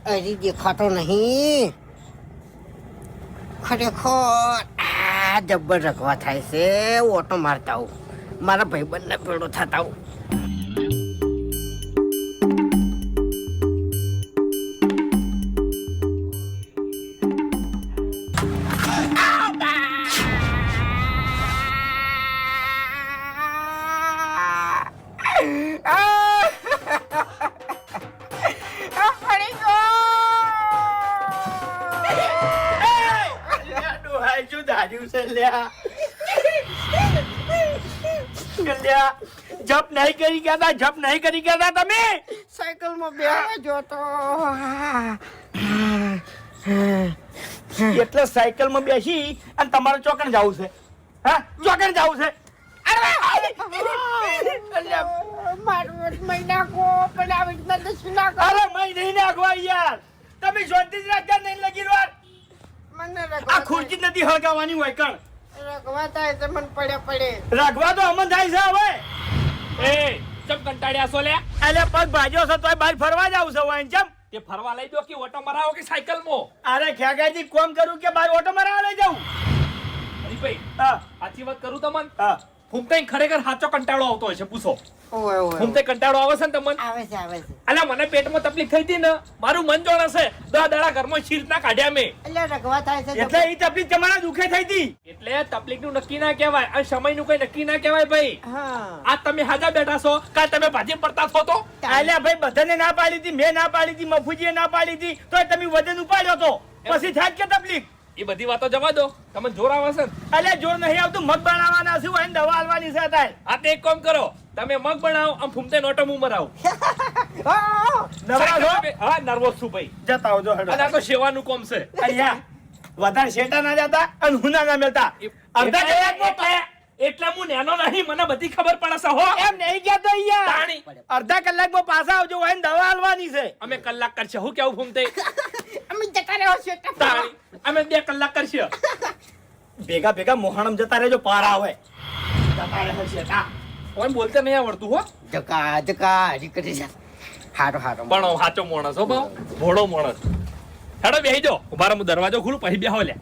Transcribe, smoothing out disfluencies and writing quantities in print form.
હજી દેખાતો નહીં. ખરેખર આ જબ્બર રખવા થાય છે. ઓટો મારતા આવું, મારા ભાઈબંધને પેડો થતા આવું. જપ નહીં કરી ગયા તમે સાયકલ માં બેહવા જોતો. એટલે સાયકલ માં બેસી અને તમારે ચોકણ જવું છે? હા, ચોકણ જવું છે? અરે મય નહીં નાખવા યાર, તમે શાંતિ જ રાખતા નહીં લગી વાર. આ ખુરશી નથી હળગાવાની હોય કણ. રખવા થાય છે મને પડે. રાખવા તો અમન થાય છે હવે. એ ચમ કંટાળ્યા છો લે? એટલે પગ ભાજ્યો છે તોય બહાર ફરવા જાવ છે વાઈન ચમ. તે ફરવા લઈ દો કે ઓટો મરાવો કે સાયકલ માં? અરે ખેગાજી કોમ કરું કે બહાર ઓટો મારવા લઈ જાઉં. હરીભાઈ હા સાચી વાત કરું તમને? હા ફૂમતાઈ ખરેખર સાચો કંટાળો આવતો હોય છે, પૂછો. ઓય ઓય ફૂમતાઈ કંટાળો આવે છે ને તમને? આવે છે. અલ્યા મને પેટમાં તકલીફ થઈ હતી ને, મારું મન જોડે છે. 10 દાડા ઘરમાં શીર ના કાઢ્યા મેં. એટલે રખવા થાય છે. એટલે ઈ તકલીફ તમારા દુખે થઈ હતી. એટલે તકલીફ નું નક્કી ના કહેવાય અને સમય નું કઈ નક્કી ના કહેવાય ભાઈ. હા આ તમે હાજા બેઠા છો, કાલ તમે ભાજી પડતા છો તો? આલ્યા ભાઈ બધાને ના પાડી હતી, મેં ના પાડી હતી, મફુજીએ ના પાડી હતી, તોય તમે વજન ઉપાડ્યો તો. પછી થાય કે તકલીફ? એ બધી વાતો જવા દો, તમને જોર આવે છે ને? અલ્યા જોર નહીં આવતું, મગ બનાવવાના છે હોય ને દવા આલવાની છે તાય. આ તે એક કામ કરો, તમે મગ બનાવો આમ ફૂમતાઈ નોટો મું મરાવો. નવરા છો? હા નર્વસ છું ભાઈ. જતા આવજો હેડો. અને આ તો સેવાનું કામ છે. અહીંયા વધારે શેટા ના જતા અને હુના ના મેલતા. અડધા કલાકમાં એટલે હું નેનો નહીં, મને બધી ખબર પડે છે હો. એમ નહીં કહેતો અહીંયા. તાણી. અડધા કલાકમાં પાછા આવજો હોય ને દવા આલવાની છે. અમે કલાક કરશે, હું કેવું ફૂમતાઈ? અમે જતા રહ્યો છે. તાણી. અમે 2 કલાક કરશે. ભેગા ભેગા મોહણમ જતા રહેજો, પાર આવે. જતા રહે શેઠા. કોઈ બોલતે નહીં આવડતું હો. જકા હરી કરી જા. હારો પણ સાચો માણસ હો ભાવ, ભોળો માણસ. હેડો બેહી જાઓ, ઉભા રહો, હું દરવાજો ખોલું પછી બેહો લે.